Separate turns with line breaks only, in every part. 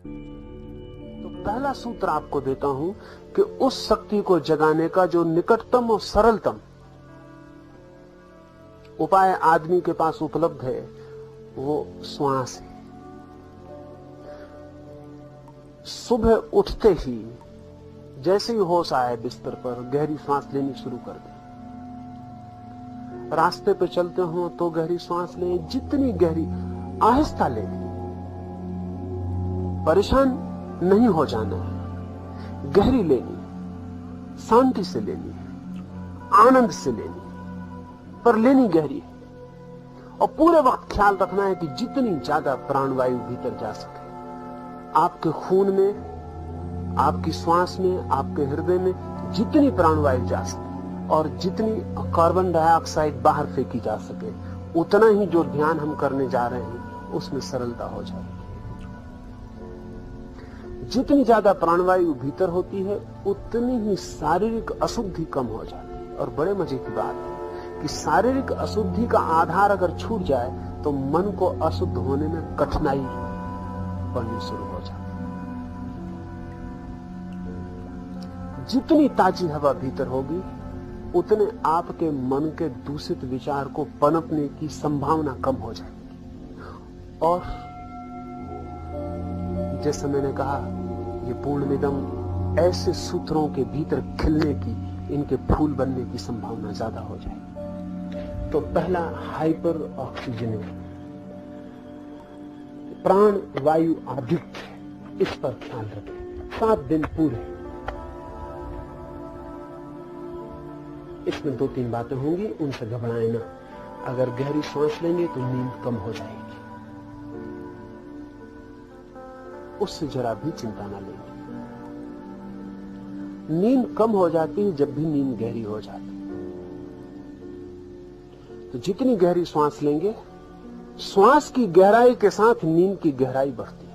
तो पहला सूत्र आपको देता हूं कि उस शक्ति को जगाने का जो निकटतम और सरलतम उपाय आदमी के पास उपलब्ध है वो श्वास है। सुबह उठते ही जैसे ही होश आए बिस्तर पर गहरी सांस लेनी शुरू कर दें। रास्ते पे चलते हो तो गहरी सांस लें, जितनी गहरी, आहिस्ता लें। परेशान नहीं हो जाना है, गहरी लेनी, शांति से लेनी, आनंद से लेनी, पर लेनी गहरी है। और पूरे वक्त ख्याल रखना है कि जितनी ज्यादा प्राणवायु भीतर जा सके, आपके खून में, आपकी श्वास में, आपके हृदय में जितनी प्राणवायु जा सके और जितनी कार्बन डाइऑक्साइड बाहर फेंकी जा सके, उतना ही जो ध्यान हम करने जा रहे हैं उसमें सरलता हो जाएगी। जितनी ज्यादा प्राणवायु भीतर होती है उतनी ही शारीरिक अशुद्धि कम हो जाती है। और बड़े मजे की बात है कि शारीरिक अशुद्धि का आधार अगर छूट जाए तो मन को अशुद्ध होने में कठिनाई बढ़नी शुरू हो जाती है। जितनी ताजी हवा भीतर होगी उतने आपके मन के दूषित विचार को पनपने की संभावना कम हो जाएगी। और जैसे मैंने कहा, ये पूर्णमिदम ऐसे सूत्रों के भीतर खिलने की, इनके फूल बनने की संभावना ज्यादा हो जाएगी। तो पहला हाइपर ऑक्सीजनेशन, प्राण वायु आधिक्य, इस पर ख्याल रखें 7 दिन पूरे। इसमें 2-3 बातें होंगी, उनसे घबराएं ना। अगर गहरी सांस लेंगे तो नींद कम हो जाएगी, उससे जरा भी चिंता ना लेंगे। नींद कम हो जाती है जब भी नींद गहरी हो जाती है। तो जितनी गहरी सांस लेंगे, श्वास की गहराई के साथ नींद की गहराई बढ़ती है।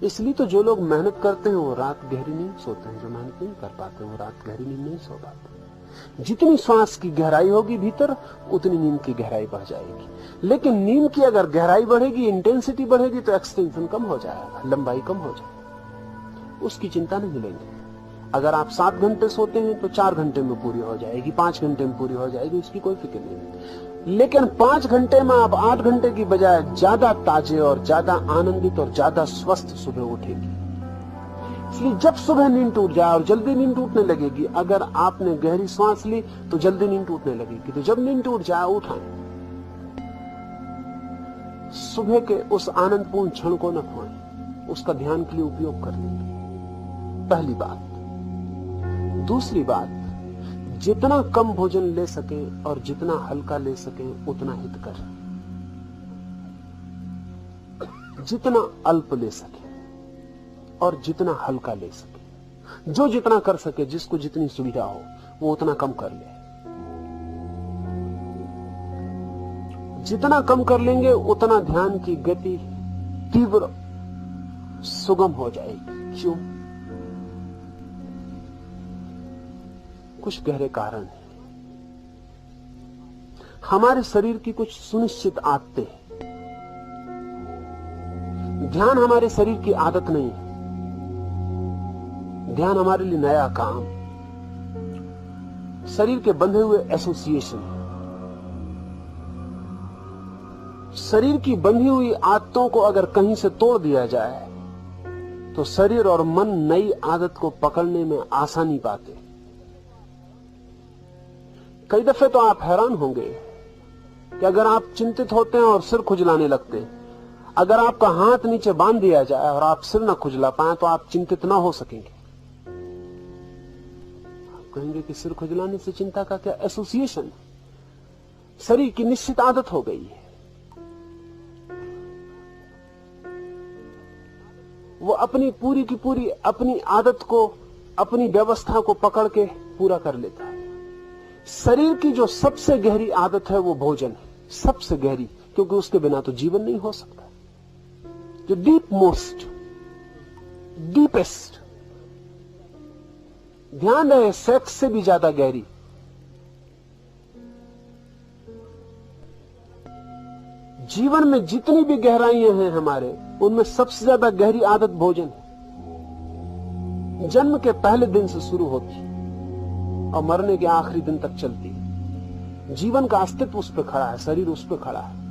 इसलिए तो जो लोग मेहनत करते हैं वो रात गहरी नींद सोते हैं, जो मेहनत नहीं कर पाते वो रात गहरी नींद नहीं सो पाते। जितनी श्वास की गहराई होगी भीतर, उतनी नींद की गहराई बढ़ जाएगी। लेकिन नींद की अगर गहराई बढ़ेगी, इंटेंसिटी बढ़ेगी, तो एक्सटेंशन कम हो जाएगा, लंबाई कम हो जाएगी। उसकी चिंता नहीं लेंगे। अगर आप 7 घंटे सोते हैं तो 4 घंटे में पूरी हो जाएगी, 5 घंटे में पूरी हो जाएगी, उसकी कोई फिक्र नहीं। लेकिन 5 घंटे में आप 8 घंटे की बजाय ज्यादा ताजे और ज्यादा आनंदित और ज्यादा स्वस्थ सुबह उठेगी। इसलिए जब सुबह नींद टूट जाए, और जल्दी नींद टूटने लगेगी, अगर आपने गहरी सांस ली तो जल्दी नींद टूटने लगेगी। तो जब नींद टूट जाए उठाएं, सुबह के उस आनंदपूर्ण क्षण को न खोएं, उसका ध्यान के लिए उपयोग कर लेंगे। पहली बात। दूसरी बात, जितना कम भोजन ले सके और जितना हल्का ले सके उतना हित कर। जितना अल्प ले सके और जितना हल्का ले सके, जो जितना कर सके, जिसको जितनी सुविधा हो वो उतना कम कर ले। जितना कम कर लेंगे उतना ध्यान की गति तीव्र, सुगम हो जाएगी। क्यों? कुछ गहरे कारण हैं। हमारे शरीर की कुछ सुनिश्चित आदतें हैं। ध्यान हमारे शरीर की आदत नहीं है, ध्यान हमारे लिए नया काम, शरीर के बंधे हुए एसोसिएशन। शरीर की बंधी हुई आदतों को अगर कहीं से तोड़ दिया जाए तो शरीर और मन नई आदत को पकड़ने में आसानी पाते। कई दफे तो आप हैरान होंगे कि अगर आप चिंतित होते हैं और सिर खुजलाने लगते हैं, अगर आपका हाथ नीचे बांध दिया जाए और आप सिर न खुजला पाए तो आप चिंतित ना हो सकेंगे। आप कहेंगे कि सिर खुजलाने से चिंता का क्या एसोसिएशन? शरीर की निश्चित आदत हो गई है, वो अपनी पूरी की पूरी अपनी आदत को, अपनी व्यवस्था को पकड़ के पूरा कर लेता है। शरीर की जो सबसे गहरी आदत है वो भोजन है, सबसे गहरी, क्योंकि उसके बिना तो जीवन नहीं हो सकता। जो डीप मोस्ट, डीपेस्ट, ध्यान रहे, सेक्स से भी ज्यादा गहरी, जीवन में जितनी भी गहराइयां हैं हमारे, उनमें सबसे ज्यादा गहरी आदत भोजन है। जन्म के पहले दिन से शुरू होती और मरने के आखिरी दिन तक चलती है। जीवन का अस्तित्व उस पर खड़ा है, शरीर उस पर खड़ा है।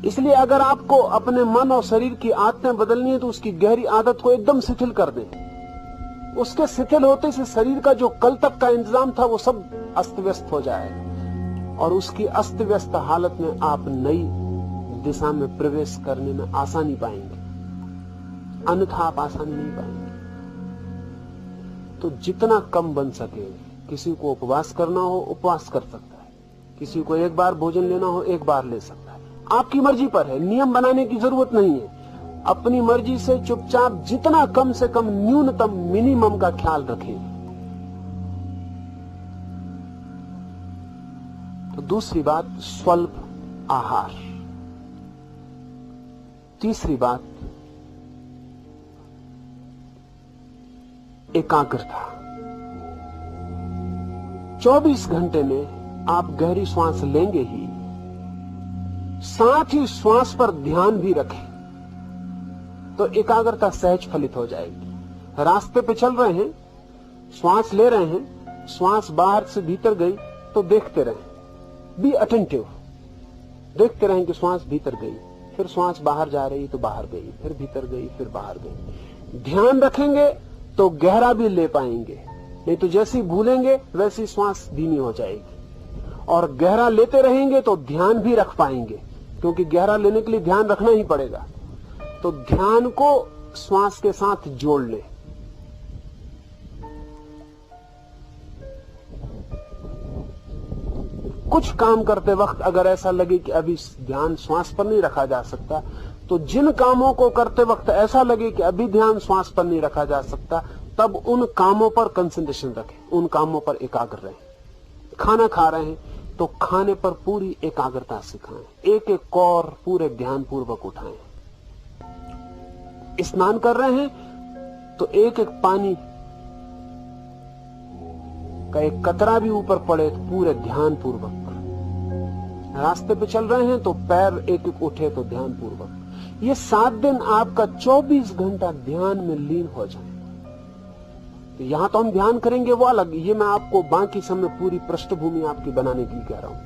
इसलिए अगर आपको अपने मन और शरीर की आदतें बदलनी है तो उसकी गहरी आदत को एकदम शिथिल कर दें। उसके शिथिल होते से शरीर का जो कल तक का इंतजाम था वो सब अस्त व्यस्त हो जाएगा और उसकी अस्त व्यस्त हालत में आप नई दिशा में प्रवेश करने में आसानी पाएंगे, अन्यथा आप आसानी नहीं पाएंगे। तो जितना कम बन सके, किसी को उपवास करना हो उपवास कर सकता है, किसी को एक बार भोजन लेना हो एक बार ले सकता है, आपकी मर्जी पर है। नियम बनाने की जरूरत नहीं है। अपनी मर्जी से चुपचाप जितना कम से कम न्यूनतम मिनिमम का ख्याल रखें। तो दूसरी बात स्वल्प आहार। तीसरी बात एकाग्रता। 24 घंटे में आप गहरी श्वास लेंगे ही, साथ ही श्वास पर ध्यान भी रखें तो एकाग्रता सहज फलित हो जाएगी। रास्ते पे चल रहे हैं, श्वास ले रहे हैं, श्वास बाहर से भीतर गई तो देखते रहें, बी अटेंटिव, देखते रहें कि श्वास भीतर गई, फिर श्वास बाहर जा रही तो बाहर गई, फिर भीतर गई, फिर बाहर गई। ध्यान रखेंगे तो गहरा भी ले पाएंगे, नहीं तो जैसी भूलेंगे वैसी श्वास धीमी हो जाएगी। और गहरा लेते रहेंगे तो ध्यान भी रख पाएंगे, क्योंकि गहरा लेने के लिए ध्यान रखना ही पड़ेगा। तो ध्यान को श्वास के साथ जोड़ ले। कुछ काम करते वक्त अगर ऐसा लगे कि अभी ध्यान श्वास पर नहीं रखा जा सकता, तो जिन कामों को करते वक्त ऐसा लगे कि अभी ध्यान श्वास पर नहीं रखा जा सकता, तब उन कामों पर कंसंट्रेशन रखें, उन कामों पर एकाग्र रहें। खाना खा रहे हैं तो खाने पर पूरी एकाग्रता से खाएं, एक एक कौर पूरे ध्यान पूर्वक उठाएं। स्नान कर रहे हैं तो एक एक पानी का एक कतरा भी ऊपर पड़े तो पूरे ध्यान पूर्वक। रास्ते पे चल रहे हैं तो पैर एक एक उठे तो ध्यान पूर्वक। ये 7 दिन आपका 24 घंटा ध्यान में लीन हो जाए। तो यहां तो हम ध्यान करेंगे वो अलग, ये मैं आपको बाकी समय पूरी पृष्ठभूमि आपकी बनाने के लिए कह रहा हूं।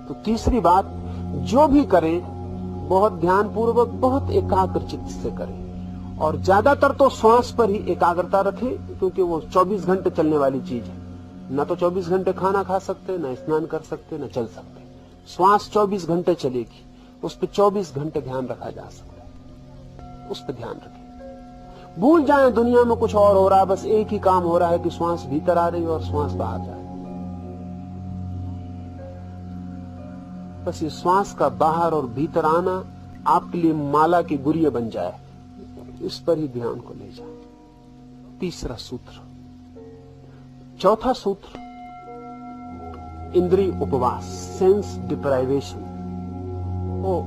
तो तीसरी बात, जो भी करें बहुत ध्यान पूर्वक, बहुत एकाग्र चित्त से करें और ज्यादातर तो श्वास पर ही एकाग्रता रखें, क्योंकि वो 24 घंटे चलने वाली चीज है। ना तो 24 घंटे खाना खा सकते, ना स्नान कर सकते, ना चल सकते। श्वास 24 घंटे चलेगी, उस पर 24 घंटे ध्यान रखा जा सकता है, उस पर ध्यान रखें। भूल जाएं दुनिया में कुछ और हो रहा है, बस एक ही काम हो रहा है कि श्वास भीतर आ रही है और श्वास बाहर जा रही है। बस ये श्वास का बाहर और भीतर आना आपके लिए माला की गुरिया बन जाए, इस पर ही ध्यान को ले जाए। तीसरा सूत्र। चौथा सूत्र, इंद्रिय उपवास, सेंस डिप्राइवेशन। वो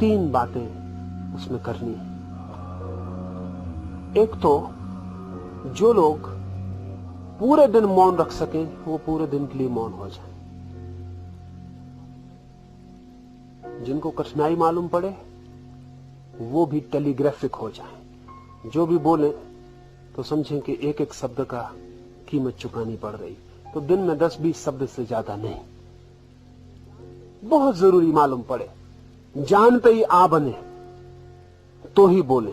3 बातें उसमें करनी है। एक तो जो लोग पूरे दिन मौन रख सकें वो पूरे दिन के लिए मौन हो जाए। जिनको कठिनाई मालूम पड़े वो भी टेलीग्राफिक हो जाए। जो भी बोले तो समझें कि एक एक शब्द का कीमत चुकानी पड़ रही। तो दिन में 10-20 शब्द से ज्यादा नहीं। बहुत जरूरी मालूम पड़े, जान पे ही आ बने तो ही बोले।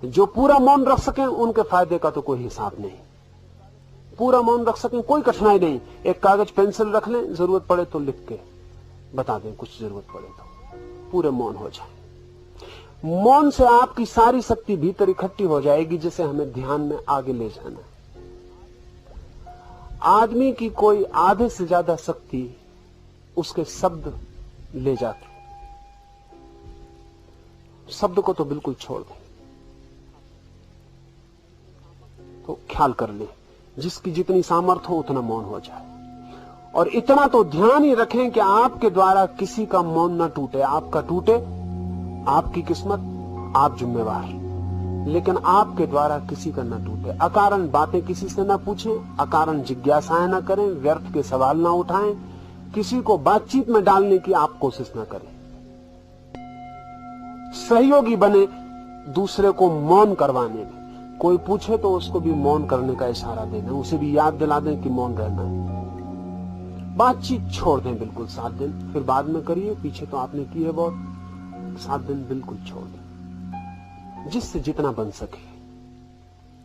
जो पूरा मौन रख सकें उनके फायदे का तो कोई हिसाब नहीं। पूरा मौन रख सकें, कोई कठिनाई नहीं। एक कागज पेंसिल रख लें, जरूरत पड़े तो लिख के बता दें, कुछ जरूरत पड़े तो पूरे मौन हो जाए। मौन से आपकी सारी शक्ति भीतर इकट्ठी हो जाएगी, जिसे हमें ध्यान में आगे ले जाना है। आदमी की कोई आधे से ज्यादा शक्ति उसके शब्द ले जाते। शब्द को तो बिल्कुल छोड़ दें। तो ख्याल कर ले, जिसकी जितनी सामर्थ्य हो उतना मौन हो जाए। और इतना तो ध्यान ही रखें कि आपके द्वारा किसी का मौन न टूटे। आपका टूटे आपकी किस्मत, आप जिम्मेवार। लेकिन आपके द्वारा किसी का न टूटे। अकारण बातें किसी से न पूछें, अकारण जिज्ञासाएं न करें, व्यर्थ के सवाल न उठाएं, किसी को बातचीत में डालने की आप कोशिश न करें। सहयोगी बने दूसरे को मौन करवाने में। कोई पूछे तो उसको भी मौन करने का इशारा देना, उसे भी याद दिला दें कि मौन रहना है। बातचीत छोड़ दें बिल्कुल 7 दिन, फिर बाद में करिए, पीछे तो आपने की है बहुत। 7 दिन बिल्कुल छोड़ दें, जिससे जितना बन सके,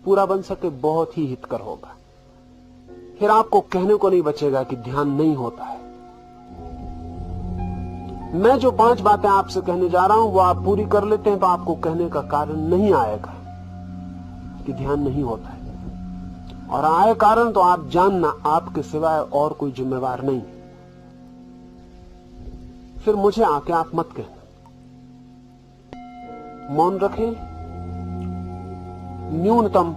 पूरा बन सके, बहुत ही हितकर होगा। फिर आपको कहने को नहीं बचेगा कि ध्यान नहीं होता है। मैं जो 5 बातें आपसे कहने जा रहा हूं वो आप पूरी कर लेते हैं तो आपको कहने का कारण नहीं आएगा कि ध्यान नहीं होता है, और आए कारण तो आप जानना आपके सिवाय और कोई जिम्मेवार नहीं। फिर मुझे आके आप मत कहना। मौन रखें। न्यूनतम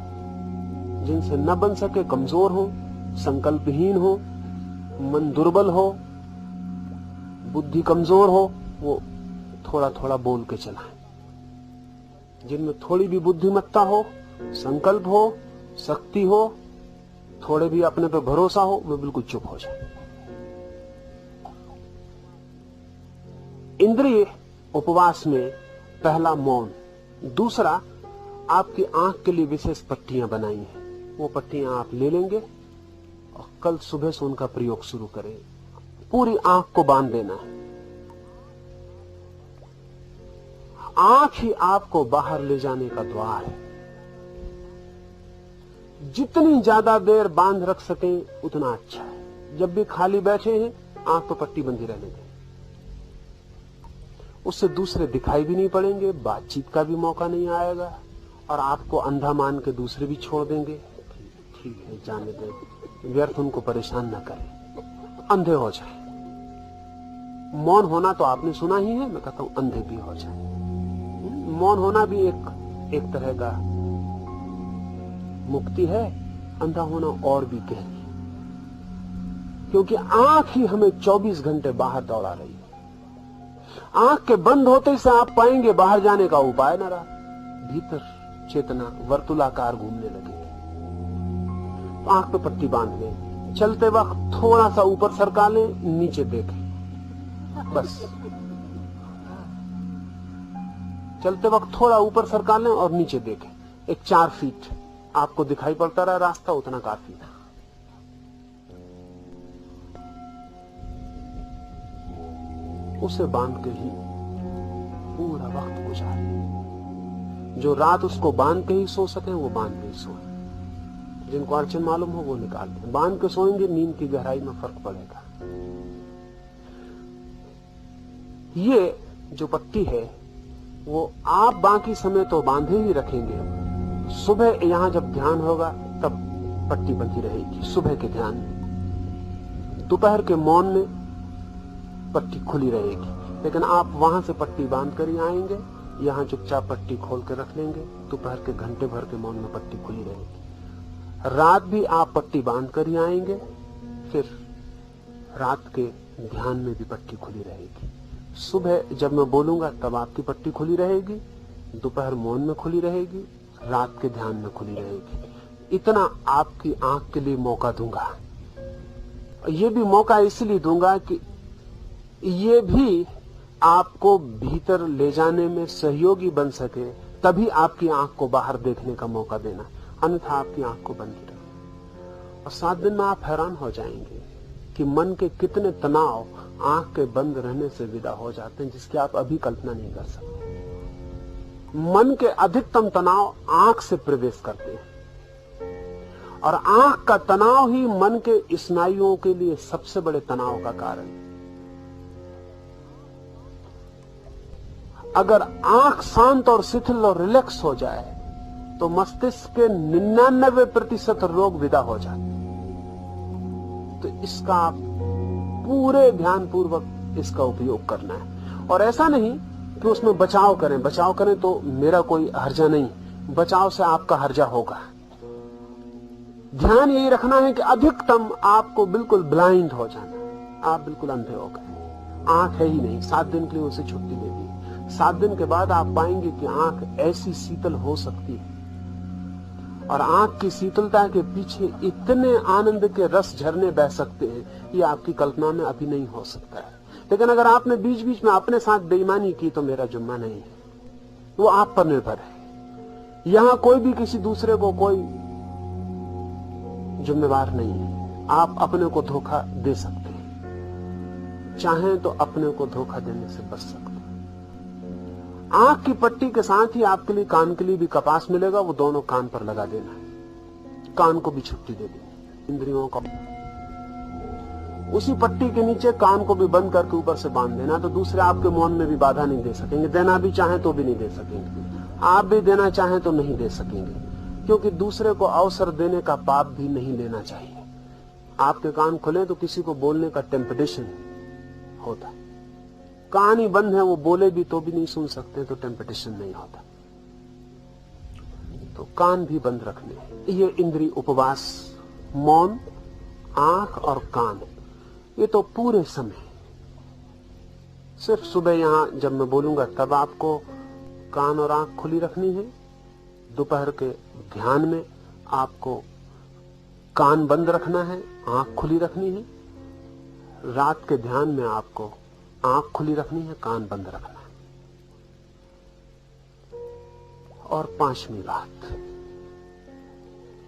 जिनसे न बन सके, कमजोर हो, संकल्पहीन हो, मन दुर्बल हो, बुद्धि कमजोर हो, वो थोड़ा थोड़ा बोल के चलाएं। जिनमें थोड़ी भी बुद्धिमत्ता हो, संकल्प हो, शक्ति हो, थोड़े भी अपने पे भरोसा हो, वे बिल्कुल चुप हो जाए। इंद्रिय उपवास में पहला मौन। दूसरा, आपकी आंख के लिए विशेष पट्टियां बनाई हैं, वो पट्टियां आप ले लेंगे और कल सुबह से उनका प्रयोग शुरू करें। पूरी आंख को बांध देना है। आंख ही आपको बाहर ले जाने का द्वार है। जितनी ज्यादा देर बांध रख सकें उतना अच्छा है। जब भी खाली बैठे हैं, आंख तो पट्टी बंधी रहने दें। उससे दूसरे दिखाई भी नहीं पड़ेंगे, बातचीत का भी मौका नहीं आएगा, और आपको अंधा मान के दूसरे भी छोड़ देंगे। ठीक है, जाने दें, व्यर्थ उनको परेशान ना करें, अंधे हो जाए। मौन होना तो आपने सुना ही है, मैं कहता हूं अंधे भी हो जाए। मौन होना भी एक तरह का मुक्ति है, अंधा होना और भी गहरी, क्योंकि आंख ही हमें 24 घंटे बाहर दौड़ा रही है। आंख के बंद होते से आप पाएंगे बाहर जाने का उपाय न रहा, भीतर चेतना वर्तुलाकार घूमने लगेगी। आंख पे पट्टी बांध लें, चलते वक्त थोड़ा सा ऊपर सरका लें, नीचे देखें, बस चलते वक्त थोड़ा ऊपर सरका लें और नीचे देखें। एक 4 फीट आपको दिखाई पड़ता रहा रास्ता, उतना काफी था। उसे बांध के ही पूरा वक्त गुजारे। जो रात उसको बांध के ही सो सके वो बांध के ही सोए। जिनको अड़चन मालूम हो वो निकाल दें। बांध के सोएंगे, नींद की गहराई में फर्क पड़ेगा। ये जो पट्टी है वो आप बाकी समय तो बांधे ही रखेंगे। सुबह यहां जब ध्यान होगा तब पट्टी बंधी रहेगी, सुबह के ध्यान में। दोपहर के मौन में पट्टी खुली रहेगी, लेकिन आप वहां से पट्टी बांध कर ही आएंगे, यहां चुपचाप पट्टी खोल के रख लेंगे। दोपहर के घंटे भर के मौन में पट्टी खुली रहेगी। रात भी आप पट्टी बांध कर ही आएंगे, फिर रात के ध्यान में भी पट्टी खुली रहेगी। सुबह जब मैं बोलूंगा तब आपकी पट्टी खुली रहेगी, दोपहर मौन में खुली रहेगी, रात के ध्यान में खुली रहेगी। इतना आपकी आंख के लिए मौका दूंगा। ये भी मौका इसलिए दूंगा कि ये भी आपको भीतर ले जाने में सहयोगी बन सके, तभी आपकी आंख को बाहर देखने का मौका देना, अन्यथा आपकी आंख को बंद ही रहे। और 7 दिन में आप हैरान हो जाएंगे कि मन के कितने तनाव आंख के बंद रहने से विदा हो जाते हैं, जिसकी आप अभी कल्पना नहीं कर सकते। मन के अधिकतम तनाव आंख से प्रवेश करते हैं, और आंख का तनाव ही मन के स्नायुओं के लिए सबसे बड़े तनाव का कारण है। अगर आंख शांत और शिथिल और रिलैक्स हो जाए तो मस्तिष्क के 99% रोग विदा हो जाते। तो इसका आप पूरे ध्यान पूर्वक इसका उपयोग करना है। और ऐसा नहीं कि उसमें बचाव करें तो मेरा कोई हर्जा नहीं, बचाव से आपका हर्जा होगा। ध्यान यही रखना है कि अधिकतम आपको बिल्कुल ब्लाइंड हो जाना, आप बिल्कुल अंधे हो गए, आंख है ही नहीं। 7 दिन के लिए उसे छुट्टी दे दी। 7 दिन के बाद आप पाएंगे कि आंख ऐसी शीतल हो सकती है, और आंख की शीतलता के पीछे इतने आनंद के रस झरने बह सकते हैं, ये आपकी कल्पना में अभी नहीं हो सकता है। लेकिन अगर आपने बीच बीच में अपने साथ बेईमानी की तो मेरा जुम्मा नहीं है, वो आप पर निर्भर है। यहां कोई भी किसी दूसरे को कोई जिम्मेवार नहीं है। आप अपने को धोखा दे सकते हैं, चाहें तो अपने को धोखा देने से बच सकते हैं। आंख की पट्टी के साथ ही आपके लिए कान के लिए भी कपास मिलेगा, वो दोनों कान पर लगा देना है, कान को भी छुट्टी दे देनी, इंद्रियों को उसी पट्टी के नीचे कान को भी बंद करके ऊपर से बांध देना, तो दूसरे आपके मौन में भी बाधा नहीं दे सकेंगे। देना भी चाहें तो भी नहीं दे सकेंगे, आप भी देना चाहें तो नहीं दे सकेंगे, क्योंकि दूसरे को अवसर देने का पाप भी नहीं लेना चाहिए। आपके कान खुले तो किसी को बोलने का टेम्पटेशन होता, कान ही बंद है, वो बोले भी तो भी नहीं सुन सकते, तो टेम्पटेशन नहीं होता। तो कान भी बंद रखने, ये इंद्रिय उपवास, मौन, आंख और कान, ये तो पूरे समय, सिर्फ सुबह यहां जब मैं बोलूंगा तब आपको कान और आंख खुली रखनी है। दोपहर के ध्यान में आपको कान बंद रखना है, आंख खुली रखनी है। रात के ध्यान में आपको आंख खुली रखनी है, कान बंद रखना है। और 5वीं बात,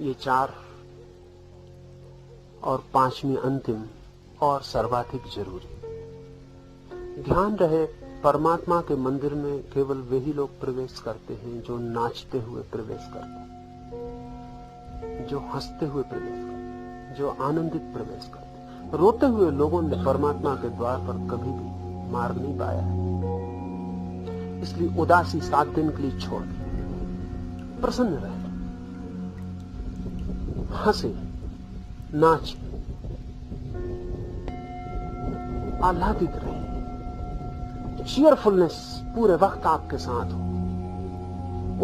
ये 4 और 5वीं अंतिम और सर्वाधिक जरूरी, ध्यान रहे परमात्मा के मंदिर में केवल वही लोग प्रवेश करते हैं जो नाचते हुए प्रवेश करते हैं, जो हंसते हुए प्रवेश करते हैं, जो आनंदित प्रवेश करते हैं। रोते हुए लोगों ने परमात्मा के द्वार पर कभी भी मार्ग नहीं पाया है। इसलिए उदासी 7 दिन के लिए छोड़ दी, प्रसन्न रहे, हंसे, नाच, आह्लादित रहे, चीयरफुलनेस पूरे वक्त आपके साथ हो,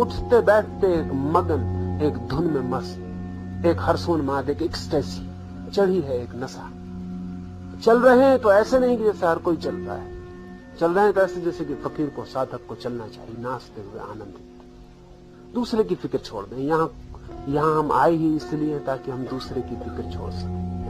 उठते बैठते एक मगन, एक धुन में मस्त, एक हर्षोन्माद, एक एक्सटेसी चढ़ी है, एक नशा। चल रहे हैं तो ऐसे नहीं कि जैसे हर कोई चल रहा है, चल रहे हैं तो ऐसे जैसे कि फकीर को, साधक को चलना चाहिए, नाचते हुए आनंदित। दूसरे की फिक्र छोड़ दें। यहां हम आए ही इसलिए ताकि हम दूसरे की फिक्र छोड़ सकें।